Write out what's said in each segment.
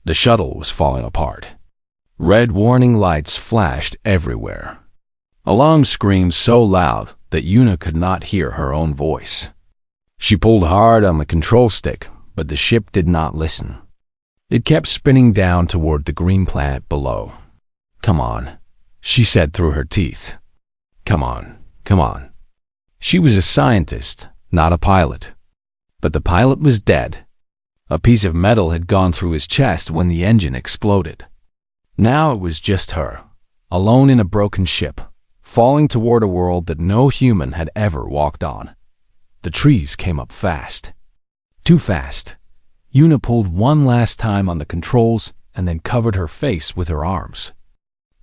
The shuttle was falling apart. Red warning lights flashed everywhere. Alarm screamed so loud that Yuna could not hear her own voice. She pulled hard on the control stick, but the ship did not listen. It kept spinning down toward the green planet below. "Come on," she said through her teeth. "Come on, come on." She was a scientist, not a pilot. But the pilot was dead. A piece of metal had gone through his chest when the engine exploded. Now it was just her, alone in a broken ship, falling toward a world that no human had ever walked on. The trees came up fast. Too fast. Yuna pulled one last time on the controls and then covered her face with her arms.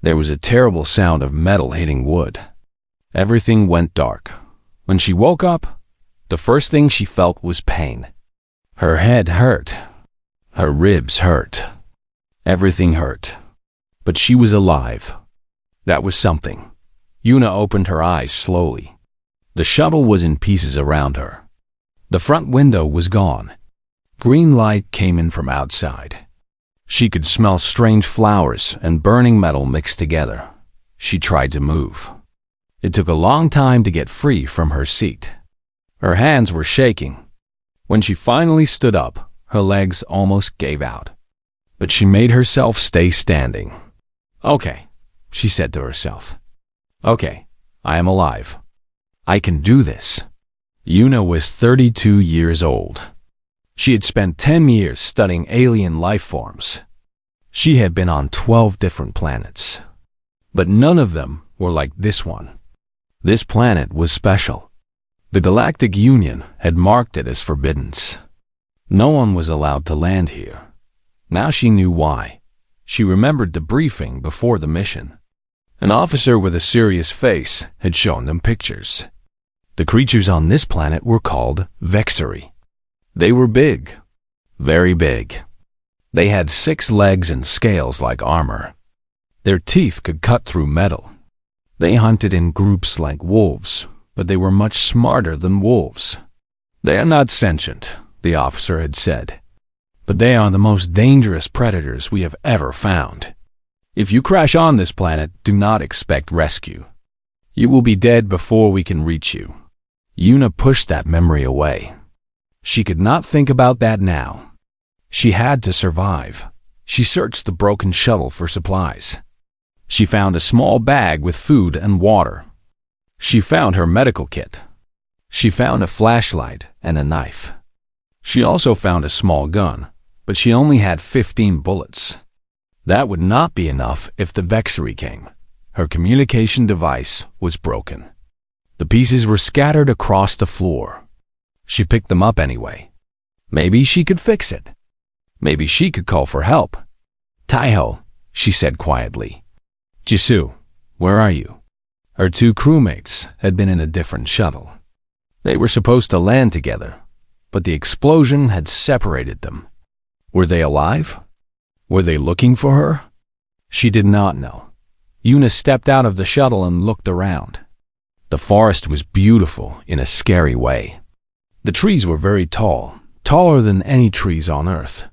There was a terrible sound of metal hitting wood. Everything went dark. When she woke up, the first thing she felt was pain. Her head hurt. Her ribs hurt. Everything hurt. But she was alive. That was something. Yuna opened her eyes slowly. The shuttle was in pieces around her. The front window was gone. Green light came in from outside. She could smell strange flowers and burning metal mixed together. She tried to move. It took a long time to get free from her seat. Her hands were shaking. When she finally stood up, her legs almost gave out. But she made herself stay standing. "Okay," she said to herself. "Okay, I am alive. I can do this." Yuna was 32 years old. She had spent 10 years studying alien life forms. She had been on 12 different planets. But none of them were like this one. This planet was special. The Galactic Union had marked it as forbidden. No one was allowed to land here. Now she knew why. She remembered the briefing before the mission. An officer with a serious face had shown them pictures. The creatures on this planet were called Vexari. They were big, very big. They had 6 legs and scales like armor. Their teeth could cut through metal. They hunted in groups like wolves, but they were much smarter than wolves. "They are not sentient," the officer had said, "but they are the most dangerous predators we have ever found. If you crash on this planet, do not expect rescue. You will be dead before we can reach you." Yuna pushed that memory away. She could not think about that now. She had to survive. She searched the broken shuttle for supplies. She found a small bag with food and water. She found her medical kit. She found a flashlight and a knife. She also found a small gun, but she only had 15 bullets. That would not be enough if the Vexari came. Her communication device was broken. The pieces were scattered across the floor. She picked them up anyway. Maybe she could fix it. Maybe she could call for help. "Taiho," she said quietly. "Jisoo, where are you?" Her 2 crewmates had been in a different shuttle. They were supposed to land together, but the explosion had separated them. Were they alive? Were they looking for her? She did not know. Yuna stepped out of the shuttle and looked around. The forest was beautiful in a scary way. The trees were very tall, taller than any trees on Earth.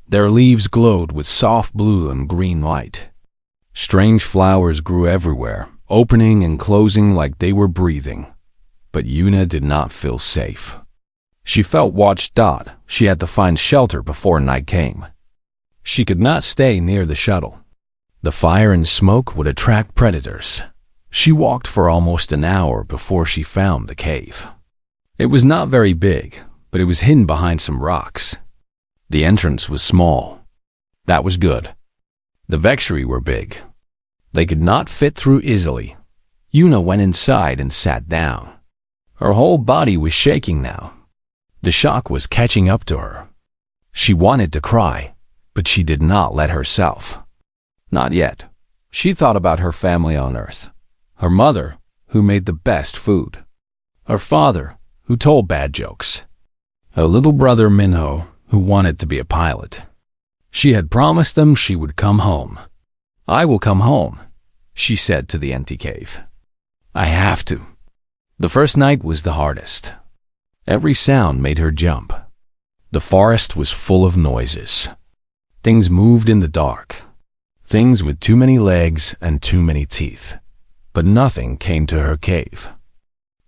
Their leaves glowed with soft blue and green light. Strange flowers grew everywhere, opening and closing like they were breathing. But Yuna did not feel safe. She felt watched. She had to find shelter before night came. She could not stay near the shuttle. The fire and smoke would attract predators. She walked for almost an hour before she found the cave. It was not very big, but it was hidden behind some rocks. The entrance was small. That was good. The Vexari were big. They could not fit through easily. Yuna went inside and sat down. Her whole body was shaking now. The shock was catching up to her. She wanted to cry, but she did not let herself. Not yet. She thought about her family on Earth. Her mother, who made the best food. Her father, who told bad jokes. Her little brother Minho, who wanted to be a pilot. She had promised them she would come home. "I will come home," she said to the empty cave. "I have to." The first night was the hardest. Every sound made her jump. The forest was full of noises. Things moved in the dark. Things with too many legs and too many teeth. But nothing came to her cave.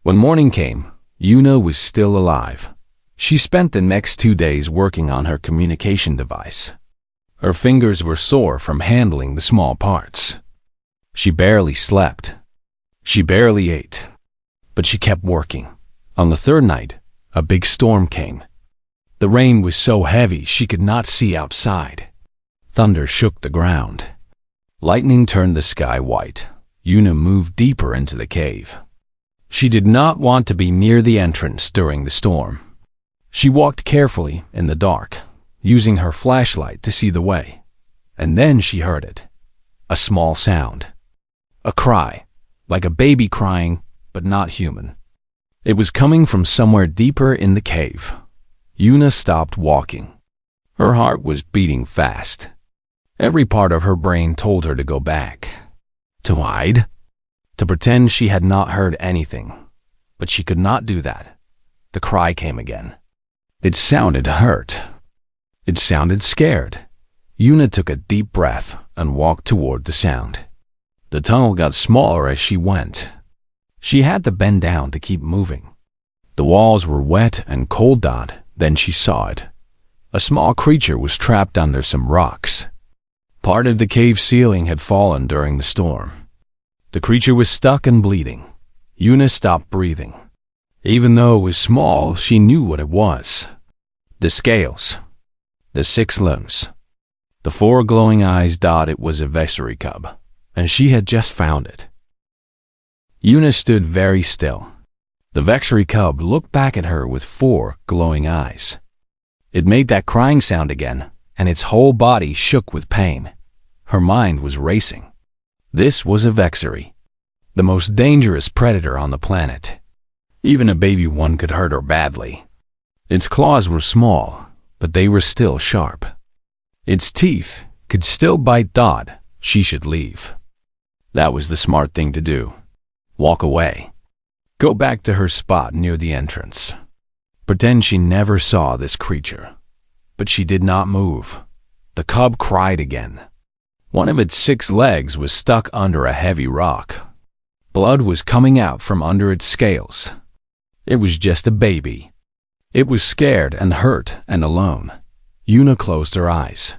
When morning came, Yuna was still alive. She spent the next 2 days working on her communication device. Her fingers were sore from handling the small parts. She barely slept. She barely ate. But she kept working. On the third night, a big storm came. The rain was so heavy she could not see outside. Thunder shook the ground. Lightning turned the sky white. Yuna moved deeper into the cave. She did not want to be near the entrance during the storm. She walked carefully in the dark, using her flashlight to see the way. And then she heard it. A small sound. A cry, like a baby crying, but not human. It was coming from somewhere deeper in the cave. Yuna stopped walking. Her heart was beating fast. Every part of her brain told her to go back. To hide? To pretend she had not heard anything. But she could not do that. The cry came again. It sounded hurt. It sounded scared. Yuna took a deep breath and walked toward the sound. The tunnel got smaller as she went. She had to bend down to keep moving. The walls were wet and cold. Then she saw it. A small creature was trapped under some rocks. Part of the cave ceiling had fallen during the storm. The creature was stuck and bleeding. Yuna stopped breathing. Even though it was small, she knew what it was. The scales. The 6 limbs. The 4 glowing eyes. It was a Vexary cub, and she had just found it. Yuna stood very still. The Vexary cub looked back at her with 4 glowing eyes. It made that crying sound again, and its whole body shook with pain. Her mind was racing. This was a Vexary, the most dangerous predator on the planet. Even a baby one could hurt her badly. Its claws were small, but they were still sharp. Its teeth could still bite. She should leave. That was the smart thing to do. Walk away. Go back to her spot near the entrance. Pretend she never saw this creature. But she did not move. The cub cried again. One of its 6 legs was stuck under a heavy rock. Blood was coming out from under its scales. It was just a baby. It was scared and hurt and alone. Yuna closed her eyes.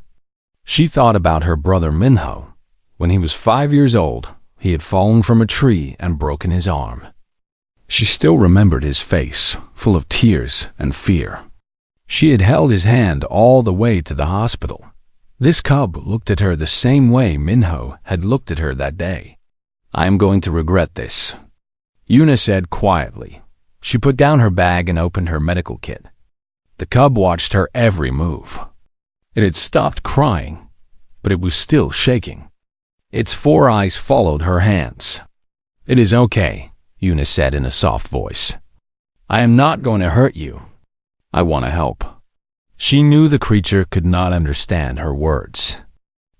She thought about her brother Minho. When he was 5 years old, he had fallen from a tree and broken his arm. She still remembered his face, full of tears and fear. She had held his hand all the way to the hospital. This cub looked at her the same way Minho had looked at her that day. "I am going to regret this," Yuna said quietly. She put down her bag and opened her medical kit. The cub watched her every move. It had stopped crying, but it was still shaking. Its 4 eyes followed her hands. "It is okay," Yuna said in a soft voice. "I am not going to hurt you. I want to help." She knew the creature could not understand her words.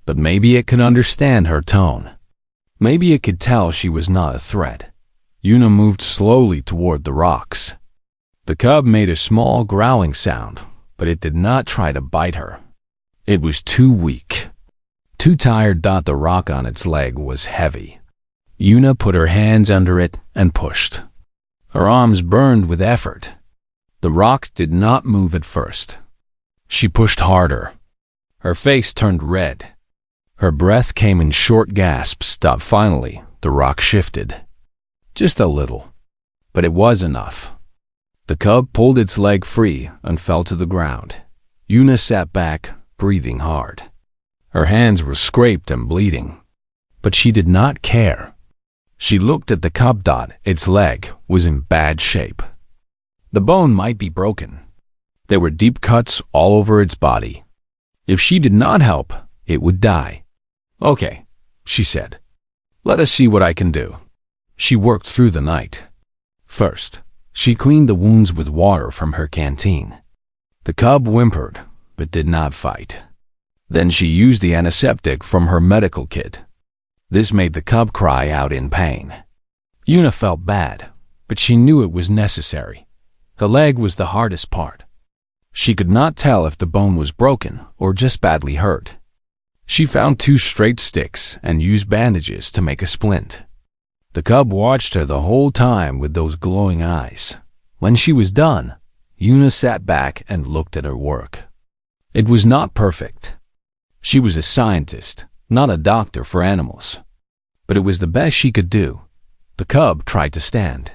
But maybe it could understand her tone. Maybe it could tell she was not a threat. Yuna moved slowly toward the rocks. The cub made a small growling sound, but it did not try to bite her. It was too weak. Too tired. The rock on its leg was heavy. Yuna put her hands under it and pushed. Her arms burned with effort. The rock did not move at first. She pushed harder. Her face turned red. Her breath came in short gasps. Finally, the rock shifted. Just a little. But it was enough. The cub pulled its leg free and fell to the ground. Yuna sat back, breathing hard. Her hands were scraped and bleeding. But she did not care. She looked at the cub. Its leg was in bad shape. The bone might be broken. There were deep cuts all over its body. If she did not help, it would die. "Okay," she said. "Let us see what I can do." She worked through the night. First, she cleaned the wounds with water from her canteen. The cub whimpered, but did not fight. Then she used the antiseptic from her medical kit. This made the cub cry out in pain. Yuna felt bad, but she knew it was necessary. The leg was the hardest part. She could not tell if the bone was broken or just badly hurt. She found 2 straight sticks and used bandages to make a splint. The cub watched her the whole time with those glowing eyes. When she was done, Yuna sat back and looked at her work. It was not perfect. She was a scientist, not a doctor for animals. But it was the best she could do. The cub tried to stand.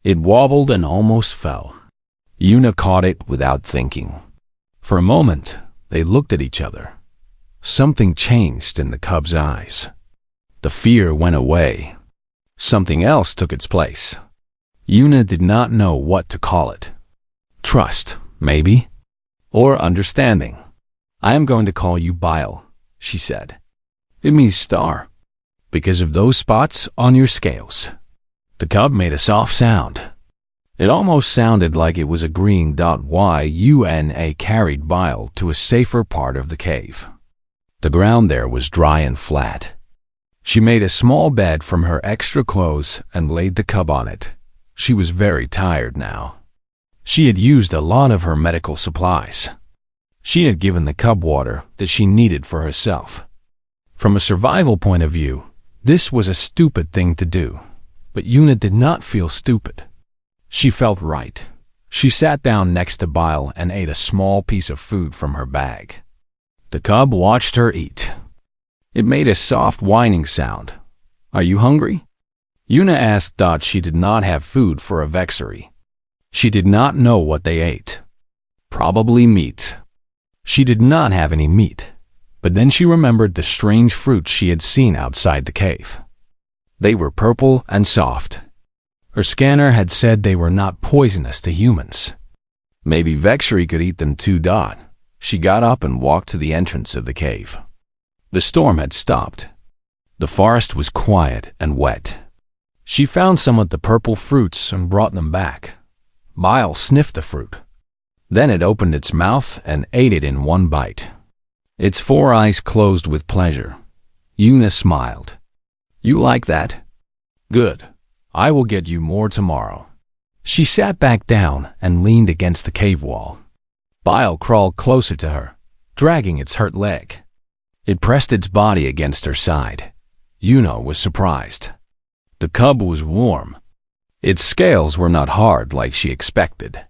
It wobbled and almost fell. Yuna caught it without thinking. For a moment, they looked at each other. Something changed in the cub's eyes. The fear went away. Something else took its place. Yuna did not know what to call it. Trust, maybe? Or understanding. I am going to call you Bile, she said. It means star, because of those spots on your scales. The cub made a soft sound. It almost sounded like it was agreeing. Yuna carried Bile to a safer part of the cave. The ground there was dry and flat. She made a small bed from her extra clothes and laid the cub on it. She was very tired now. She had used a lot of her medical supplies. She had given the cub water that she needed for herself. From a survival point of view, this was a stupid thing to do, but Yuna did not feel stupid. She felt right. She sat down next to Bile and ate a small piece of food from her bag. The cub watched her eat. It made a soft whining sound. Are you hungry? Yuna asked. She did not have food for a vexary. She did not know what they ate. Probably meat. She did not have any meat, but then she remembered the strange fruits she had seen outside the cave. They were purple and soft. Her scanner had said they were not poisonous to humans. Maybe vexary could eat them too. She got up and walked to the entrance of the cave. The storm had stopped. The forest was quiet and wet. She found some of the purple fruits and brought them back. Bile sniffed the fruit. Then it opened its mouth and ate it in one bite. Its 4 eyes closed with pleasure. Yuna smiled. You like that? Good. I will get you more tomorrow. She sat back down and leaned against the cave wall. Bile crawled closer to her, dragging its hurt leg. It pressed its body against her side. Yuna was surprised. The cub was warm. Its scales were not hard like she expected.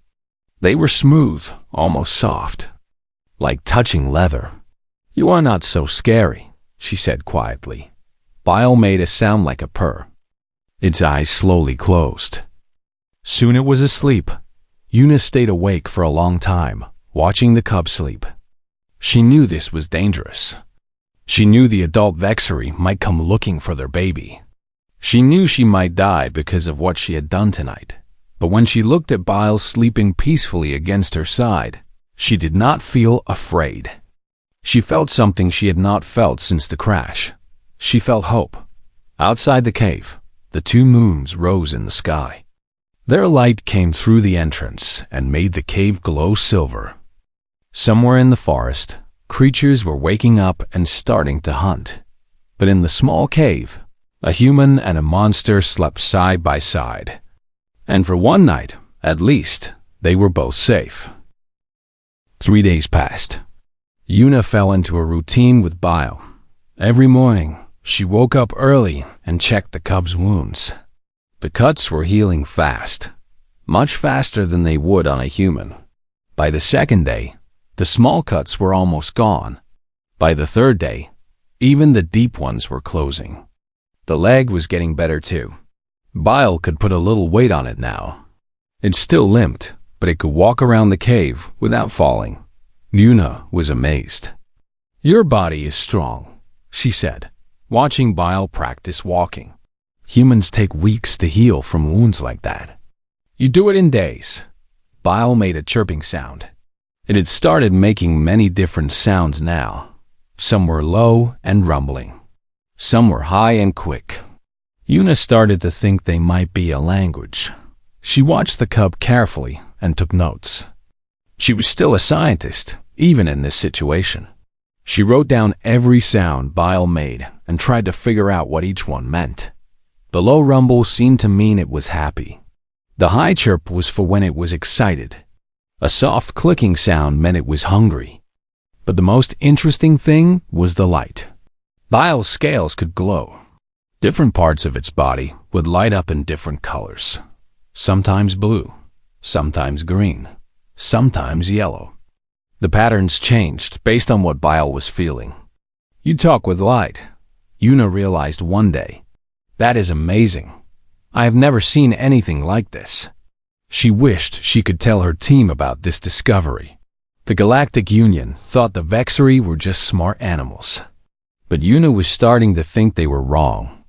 They were smooth, almost soft, like touching leather. You are not so scary, she said quietly. Bile made a sound like a purr. Its eyes slowly closed. Soon it was asleep. Yuna stayed awake for a long time, watching the cub sleep. She knew this was dangerous. She knew the adult vexary might come looking for their baby. She knew she might die because of what she had done tonight. But when she looked at Bile sleeping peacefully against her side, she did not feel afraid. She felt something she had not felt since the crash. She felt hope. Outside the cave, the 2 moons rose in the sky. Their light came through the entrance and made the cave glow silver. Somewhere in the forest, creatures were waking up and starting to hunt. But in the small cave, a human and a monster slept side by side. And for one night, at least, they were both safe. 3 days passed. Yuna fell into a routine with Bile. Every morning, she woke up early and checked the cub's wounds. The cuts were healing fast, much faster than they would on a human. By the 2nd day, the small cuts were almost gone. By the 3rd day, even the deep ones were closing. The leg was getting better too. Bile could put a little weight on it now. It still limped, but it could walk around the cave without falling. Yuna was amazed. Your body is strong, she said, watching Bile practice walking. Humans take weeks to heal from wounds like that. You do it in days. Bile made a chirping sound. It had started making many different sounds now. Some were low and rumbling. Some were high and quick. Yuna started to think they might be a language. She watched the cub carefully and took notes. She was still a scientist, even in this situation. She wrote down every sound Bile made and tried to figure out what each one meant. The low rumble seemed to mean it was happy. The high chirp was for when it was excited. A soft clicking sound meant it was hungry. But the most interesting thing was the light. Bile's scales could glow. Different parts of its body would light up in different colors. Sometimes blue, sometimes green, sometimes yellow. The patterns changed based on what Bile was feeling. You talk with light, Una realized one day. That is amazing. I have never seen anything like this. She wished she could tell her team about this discovery. The Galactic Union thought the Vexery were just smart animals. But Una was starting to think they were wrong.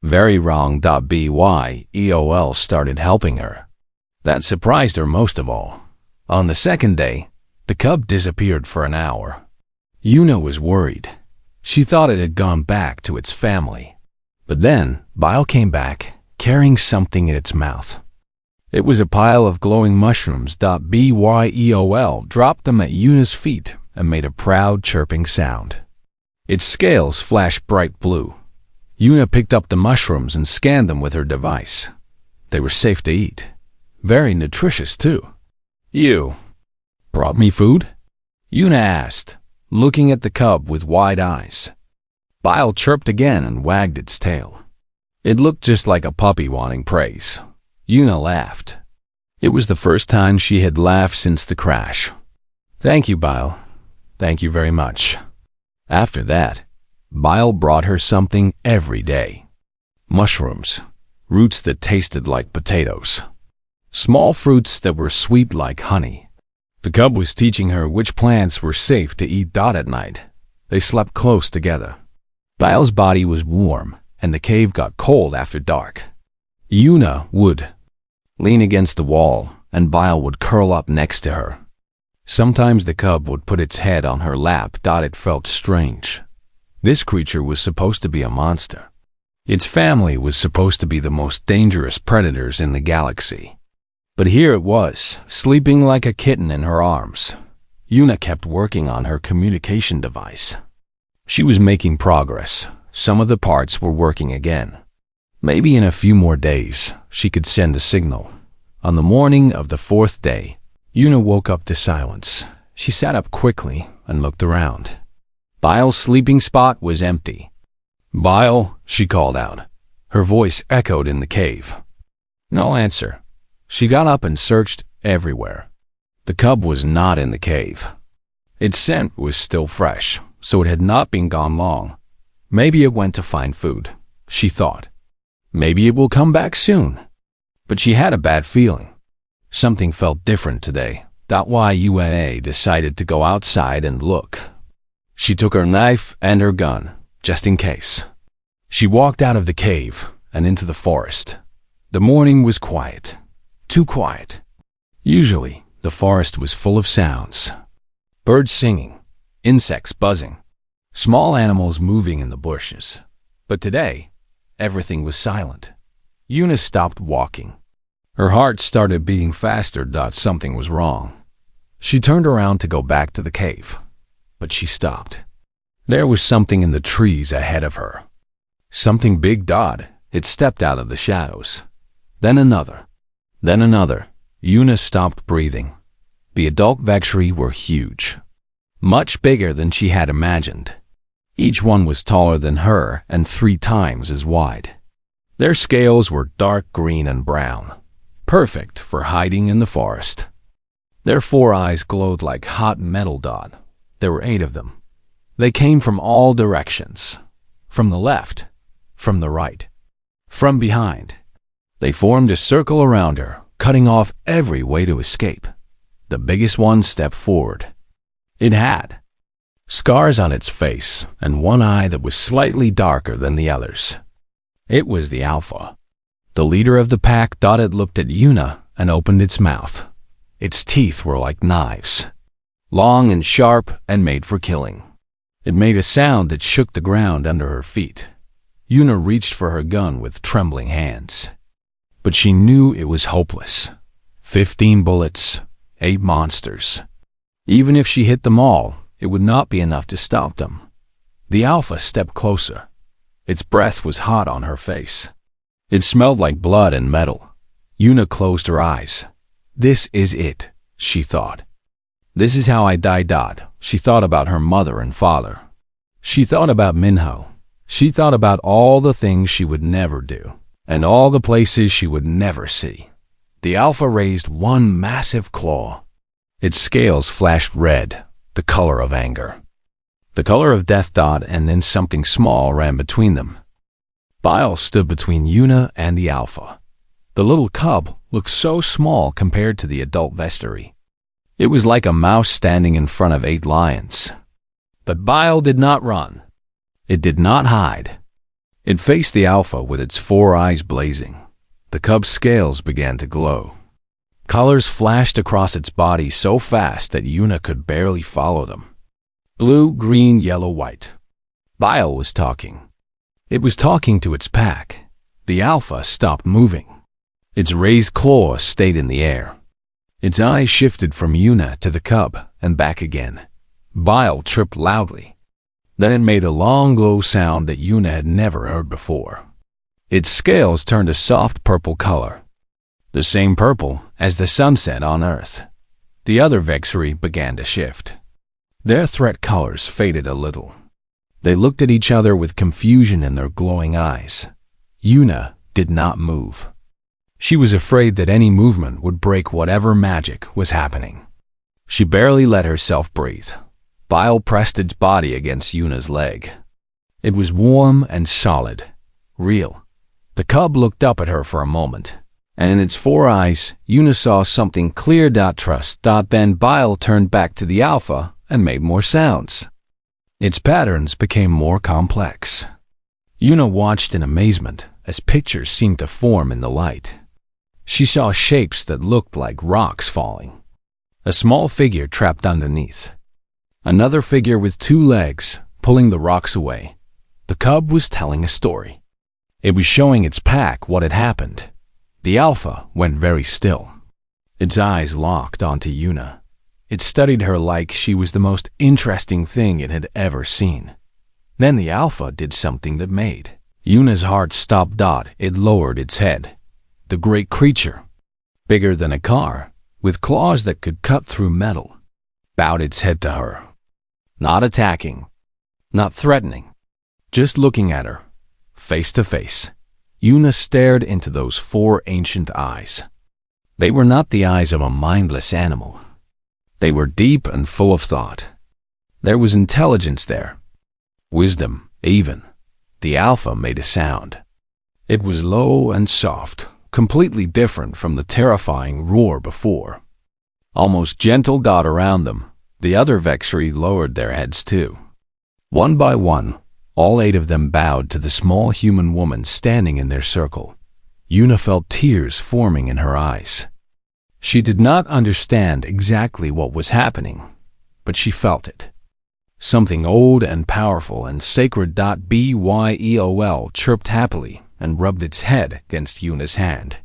Very wrong. BYEOL started helping her. That surprised her most of all. On the second day, the cub disappeared for an hour. Una was worried. She thought it had gone back to its family. But then, Bile came back, carrying something in its mouth. It was a pile of glowing mushrooms. BYEOL dropped them at Una's feet and made a proud chirping sound. Its scales flashed bright blue. Una picked up the mushrooms and scanned them with her device. They were safe to eat. Very nutritious, too. You brought me food? Una asked, looking at the cub with wide eyes. Bile chirped again and wagged its tail. It looked just like a puppy wanting praise. Una laughed. It was the first time she had laughed since the crash. Thank you, Bile. Thank you very much. After that, Bile brought her something every day. Mushrooms, roots that tasted like potatoes, small fruits that were sweet like honey. The cub was teaching her which plants were safe to eat. At night, they slept close together. Bile's body was warm, and the cave got cold after dark. Una would lean against the wall, and Bile would curl up next to her. Sometimes the cub would put its head on her lap. It felt strange. This creature was supposed to be a monster. Its family was supposed to be the most dangerous predators in the galaxy. But here it was, sleeping like a kitten in her arms. Una kept working on her communication device. She was making progress. Some of the parts were working again. Maybe in a few more days, she could send a signal. On the morning of the fourth day, Una woke up to silence. She sat up quickly and looked around. Bile's sleeping spot was empty. Bile, she called out. Her voice echoed in the cave. No answer. She got up and searched everywhere. The cub was not in the cave. Its scent was still fresh, so it had not been gone long. Maybe it went to find food, she thought. Maybe it will come back soon. But she had a bad feeling. Something felt different today. Una decided to go outside and look. She took her knife and her gun, just in case. She walked out of the cave and into the forest. The morning was quiet. Too quiet. Usually, the forest was full of sounds. Birds singing, insects buzzing, small animals moving in the bushes. But today, everything was silent. Una stopped walking. Her heart started beating faster. Something was wrong. She turned around to go back to the cave, but she stopped. There was something in the trees ahead of her. Something big. It stepped out of the shadows. Then another. Then another. Una stopped breathing. The adult Vexery were huge. Much bigger than she had imagined. Each one was taller than her and 3 times as wide. Their scales were dark green and brown, perfect for hiding in the forest. Their 4 eyes glowed like hot metal. There were 8 of them. They came from all directions. From the left, from the right, from behind. They formed a circle around her, cutting off every way to escape. The biggest one stepped forward. It had scars on its face and 1 eye that was slightly darker than the others. It was the Alpha, the leader of the pack. It looked at Una and opened its mouth. Its teeth were like knives, long and sharp and made for killing. It made a sound that shook the ground under her feet. Una reached for her gun with trembling hands. But she knew it was hopeless. 15 bullets, 8 monsters. Even if she hit them all, it would not be enough to stop them. The Alpha stepped closer. Its breath was hot on her face. It smelled like blood and metal. Una closed her eyes. This is it, she thought. This is how I die. She thought about her mother and father. She thought about Minho. She thought about all the things she would never do, and all the places she would never see. The Alpha raised one massive claw. Its scales flashed red, the color of anger. The color of death. And then something small ran between them. Bile stood between Yuna and the Alpha. The little cub looked so small compared to the adult vestry. It was like a mouse standing in front of 8 lions. But Bile did not run. It did not hide. It faced the Alpha with its 4 eyes blazing. The cub's scales began to glow. Colors flashed across its body so fast that Yuna could barely follow them. Blue, green, yellow, white. Bile was talking. It was talking to its pack. The Alpha stopped moving. Its raised claws stayed in the air. Its eyes shifted from Yuna to the cub and back again. Bile chirped loudly. Then it made a long, low sound that Yuna had never heard before. Its scales turned a soft purple color, the same purple as the sunset on Earth. The other vexry began to shift. Their threat colors faded a little. They looked at each other with confusion in their glowing eyes. Yuna did not move. She was afraid that any movement would break whatever magic was happening. She barely let herself breathe. Bile pressed its body against Yuna's leg. It was warm and solid, real. The cub looked up at her for a moment, and in its 4 eyes, Yuna saw something clear. Trust. Then Bile turned back to the Alpha and made more sounds. Its patterns became more complex. Yuna watched in amazement as pictures seemed to form in the light. She saw shapes that looked like rocks falling. A small figure trapped underneath. Another figure with 2 legs, pulling the rocks away. The cub was telling a story. It was showing its pack what had happened. The Alpha went very still. Its eyes locked onto Yuna. It studied her like she was the most interesting thing it had ever seen. Then the Alpha did something that made Yuna's heart stop. It lowered its head. The great creature, bigger than a car, with claws that could cut through metal, bowed its head to her. Not attacking, not threatening, just looking at her, face to face. Yuna stared into those 4 ancient eyes. They were not the eyes of a mindless animal. They were deep and full of thought. There was intelligence there. Wisdom, even. The Alpha made a sound. It was low and soft, completely different from the terrifying roar before. Almost gentle. Around them, the other vexry lowered their heads too. One by one, all 8 of them bowed to the small human woman standing in their circle. Yuna felt tears forming in her eyes. She did not understand exactly what was happening, but she felt it. Something old and powerful and sacred. Byel chirped happily and rubbed its head against Yuna's hand.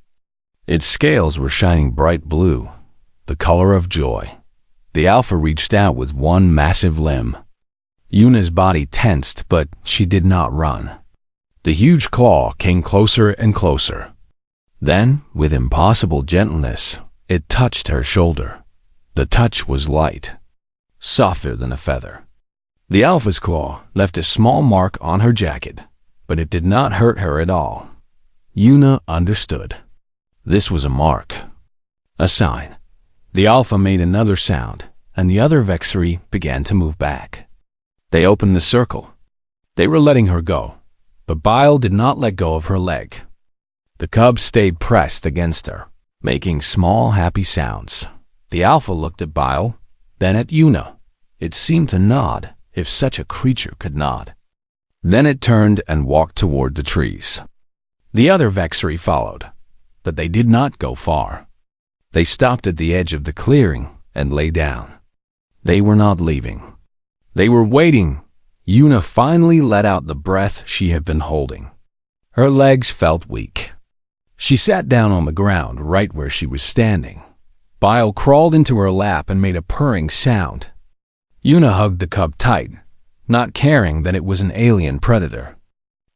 Its scales were shining bright blue, the color of joy. The Alpha reached out with one massive limb. Yuna's body tensed, but she did not run. The huge claw came closer and closer. Then, with impossible gentleness, it touched her shoulder. The touch was light, softer than a feather. The Alpha's claw left a small mark on her jacket, but it did not hurt her at all. Yuna understood. This was a mark, a sign. The Alpha made another sound, and the other vexry began to move back. They opened the circle. They were letting her go, but Bile did not let go of her leg. The cub stayed pressed against her, making small, happy sounds. The Alpha looked at Bile, then at Yuna. It seemed to nod, if such a creature could nod. Then it turned and walked toward the trees. The other vexry followed, but they did not go far. They stopped at the edge of the clearing and lay down. They were not leaving. They were waiting. Yuna finally let out the breath she had been holding. Her legs felt weak. She sat down on the ground right where she was standing. Bile crawled into her lap and made a purring sound. Yuna hugged the cub tight, not caring that it was an alien predator.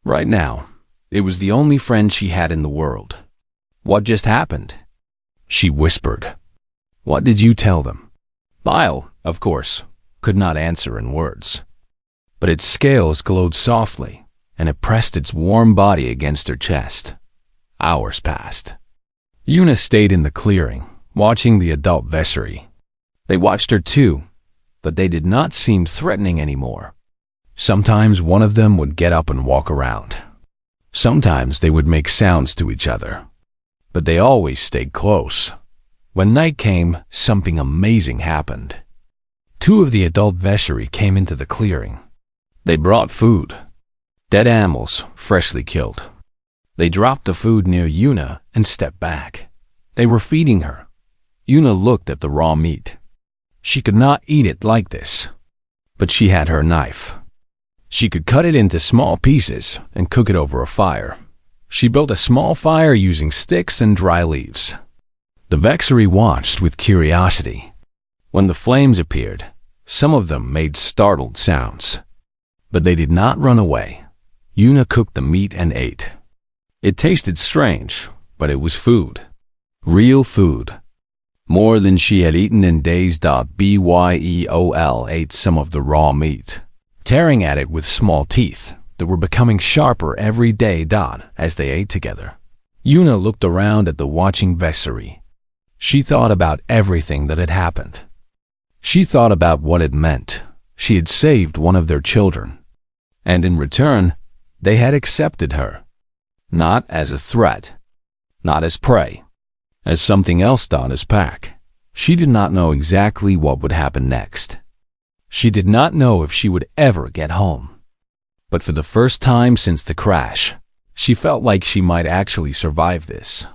Right now, it was the only friend she had in the world. What just happened? She whispered. What did you tell them? Bile, of course, could not answer in words. But its scales glowed softly, and it pressed its warm body against her chest. Hours passed. Una stayed in the clearing, watching the adult Vessery. They watched her too, but they did not seem threatening anymore. Sometimes one of them would get up and walk around. Sometimes they would make sounds to each other. But they always stayed close. When night came, something amazing happened. Two of the adult Vessery came into the clearing. They brought food. Dead animals, freshly killed. They dropped the food near Una and stepped back. They were feeding her. Una looked at the raw meat. She could not eat it like this. But she had her knife. She could cut it into small pieces and cook it over a fire. She built a small fire using sticks and dry leaves. The Vessery watched with curiosity. When the flames appeared, some of them made startled sounds. But they did not run away. Una cooked the meat and ate. It tasted strange, but it was food. Real food. More than she had eaten in days. Byel ate some of the raw meat, tearing at it with small teeth that were becoming sharper every day. As they ate together, Una looked around at the watching Vessery. She thought about everything that had happened. She thought about what it meant. She had saved one of their children, and in return, they had accepted her. Not as a threat, not as prey, as something else. As pack. She did not know exactly what would happen next. She did not know if she would ever get home. But for the first time since the crash, she felt like she might actually survive this.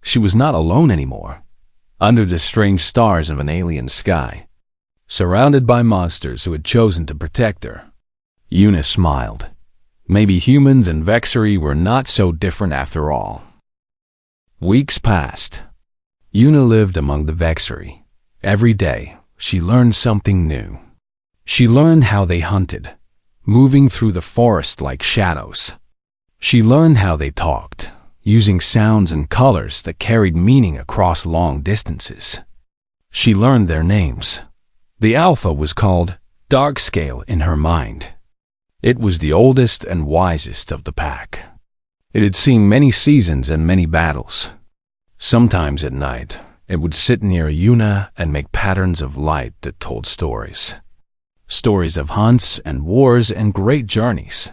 She was not alone anymore. Under the strange stars of an alien sky, surrounded by monsters who had chosen to protect her, Una smiled. Maybe humans and Vessery were not so different after all. Weeks passed. Una lived among the Vessery. Every day, she learned something new. She learned how they hunted, moving through the forest like shadows. She learned how they talked, using sounds and colors that carried meaning across long distances. She learned their names. The Alpha was called Darkscale in her mind. It was the oldest and wisest of the pack. It had seen many seasons and many battles. Sometimes at night, it would sit near Una and make patterns of light that told stories. Stories of hunts and wars and great journeys.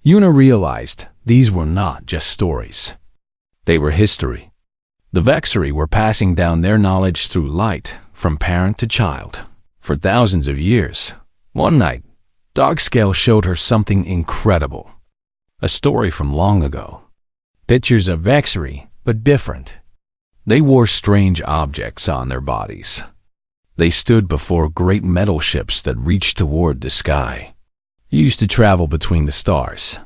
Una realized these were not just stories. They were history. The Vessery were passing down their knowledge through light from parent to child. For thousands of years, one night, Darkscale showed her something incredible. A story from long ago. Pictures of Vessery, but different. They wore strange objects on their bodies. They stood before great metal ships that reached toward the sky. You used to travel between the stars,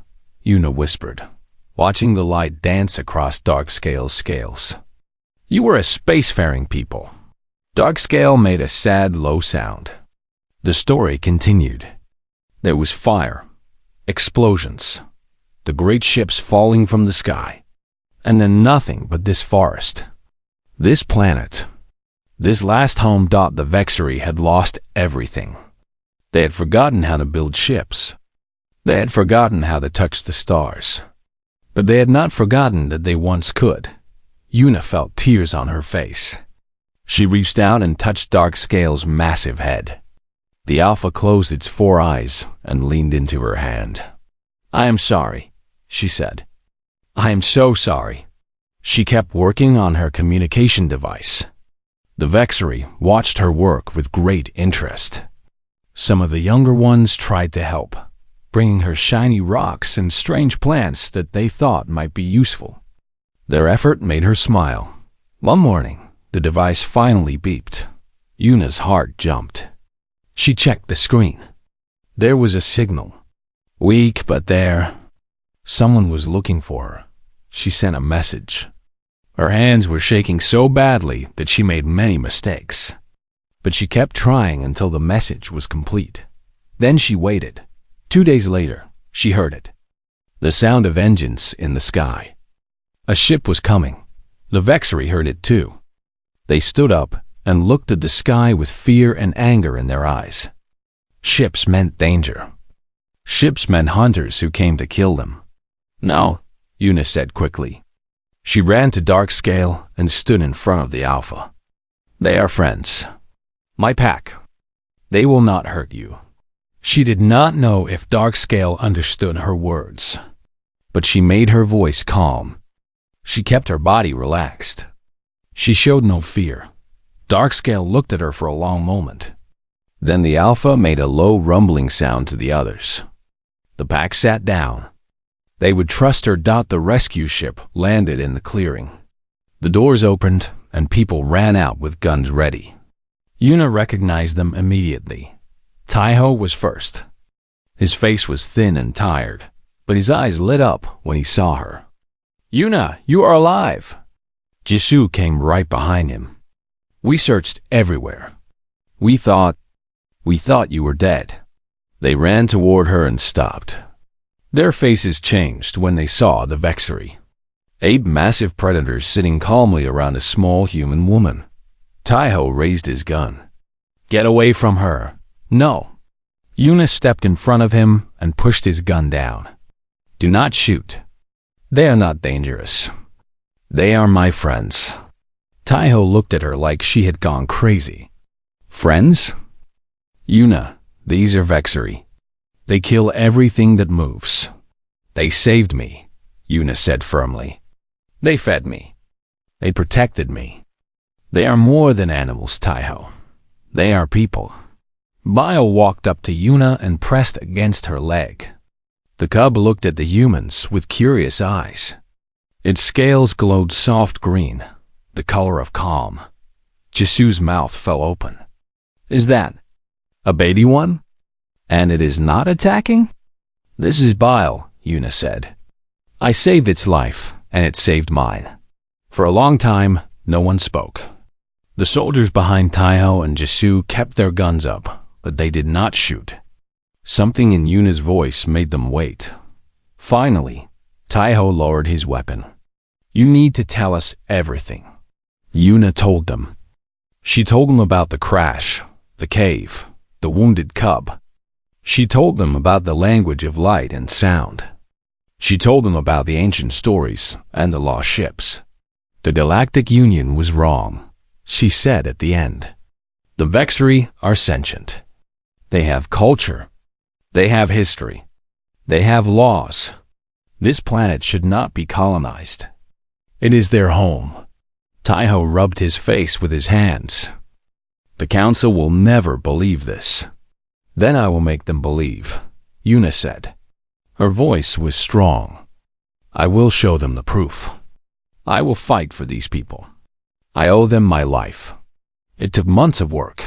Una whispered, watching the light dance across Darkscale's scales. You were a spacefaring people. Darkscale made a sad, low sound. The story continued. There was fire, explosions, the great ships falling from the sky, and then nothing but this forest. This planet. This last home. The Vessery had lost everything. They had forgotten how to build ships. They had forgotten how to touch the stars. But they had not forgotten that they once could. Una felt tears on her face. She reached out and touched Darkscale's massive head. The Alpha closed its 4 eyes and leaned into her hand. I am sorry, she said. I am so sorry. She kept working on her communication device. The Vessery watched her work with great interest. Some of the younger ones tried to help, bringing her shiny rocks and strange plants that they thought might be useful. Their effort made her smile. One morning, the device finally beeped. Una's heart jumped. She checked the screen. There was a signal. Weak, but there. Someone was looking for her. She sent a message. Her hands were shaking so badly that she made many mistakes. But she kept trying until the message was complete. Then she waited. 2 days later, she heard it. The sound of engines in the sky. A ship was coming. The Vessery heard it too. They stood up and looked at the sky with fear and anger in their eyes. Ships meant danger. Ships meant hunters who came to kill them. "No," Una said quickly. She ran to Darkscale and stood in front of the Alpha. "They are friends. My pack. They will not hurt you." She did not know if Darkscale understood her words, but she made her voice calm. She kept her body relaxed. She showed no fear. Darkscale looked at her for a long moment. Then the Alpha made a low rumbling sound to the others. The pack sat down. They would trust her. The rescue ship landed in the clearing. The doors opened and people ran out with guns ready. Una recognized them immediately. Taiho was first. His face was thin and tired, but his eyes lit up when he saw her. "Una, you are alive!" Jisoo came right behind him. "We searched everywhere. We thought you were dead." They ran toward her and stopped. Their faces changed when they saw the Vexery. 8 massive predators sitting calmly around a small human woman. Taiho raised his gun. "Get away from her." "No." Una stepped in front of him and pushed his gun down. "Do not shoot. They are not dangerous. They are my friends." Taiho looked at her like she had gone crazy. "Friends?" "Una, these are Vexery. They kill everything that moves." "They saved me," Una said firmly. "They fed me. They protected me. They are more than animals, Taiho. They are people." Bile walked up to Una and pressed against her leg. The cub looked at the humans with curious eyes. Its scales glowed soft green, the color of calm. Jisoo's mouth fell open. "Is that a baby one? And it is not attacking?" "This is Bile," Una said. "I saved its life, and it saved mine." For a long time, no one spoke. The soldiers behind Taiho and Jisoo kept their guns up, but they did not shoot. Something in Una's voice made them wait. Finally, Taiho lowered his weapon. "You need to tell us everything." Una told them. She told them about the crash, the cave, the wounded cub. She told them about the language of light and sound. She told them about the ancient stories and the lost ships. The Galactic Union was wrong, she said at the end. The Vexery are sentient. They have culture. They have history. They have laws. This planet should not be colonized. It is their home. Taiho rubbed his face with his hands. "The Council will never believe this." "Then I will make them believe," Una said. Her voice was strong. "I will show them the proof. I will fight for these people. I owe them my life." It took months of work.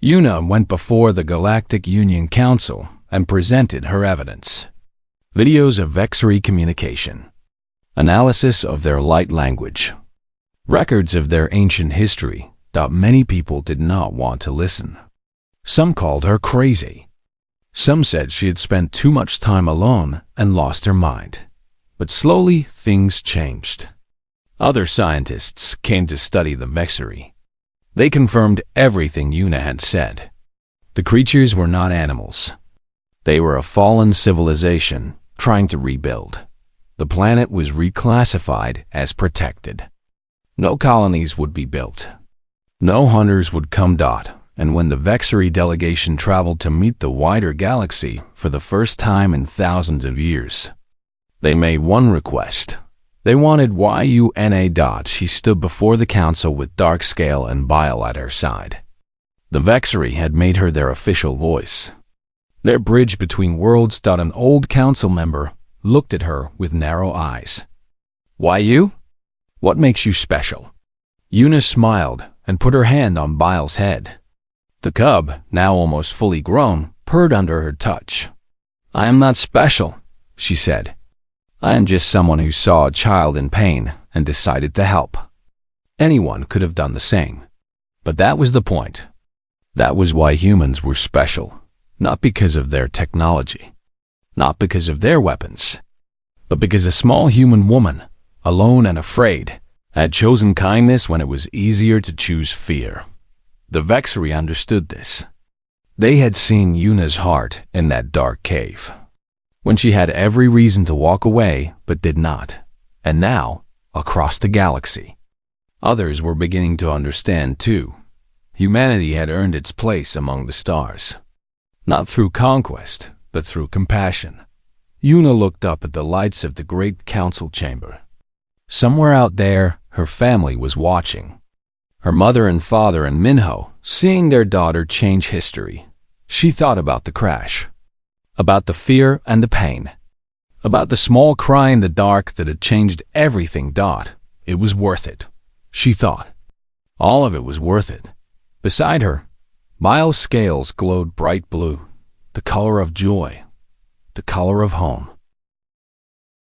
Una went before the Galactic Union Council and presented her evidence. Videos of Vexery communication. Analysis of their light language. Records of their ancient history that many people did not want to listen. Some called her crazy. Some said she had spent too much time alone and lost her mind. But slowly things changed. Other scientists came to study the Vexery. They confirmed everything Una had said. The creatures were not animals. They were a fallen civilization trying to rebuild. The planet was reclassified as protected. No colonies would be built. No hunters would come. And when the Vexery delegation traveled to meet the wider galaxy for the first time in thousands of years, they made one request. They wanted Yuna. She stood before the council with Darkscale and Bile at her side. The Vexery had made her their official voice. Their bridge between worlds. An old council member looked at her with narrow eyes. "Why you? What makes you special?" Una smiled and put her hand on Bile's head. The cub, now almost fully grown, purred under her touch. "I am not special," she said. "I am just someone who saw a child in pain and decided to help." Anyone could have done the same. But that was the point. That was why humans were special, not because of their technology, not because of their weapons, but because a small human woman, alone and afraid, had chosen kindness when it was easier to choose fear. The Vexery understood this. They had seen Yuna's heart in that dark cave, when she had every reason to walk away but did not. And now, across the galaxy, others were beginning to understand too. Humanity had earned its place among the stars, not through conquest, but through compassion. Yuna looked up at the lights of the great council chamber. Somewhere out there, her family was watching. Her mother and father and Minho, seeing their daughter change history. She thought about the crash, about the fear and the pain, about the small cry in the dark that had changed everything. It was worth it, she thought. All of it was worth it. Beside her, Miles' scales glowed bright blue, the color of joy, the color of home.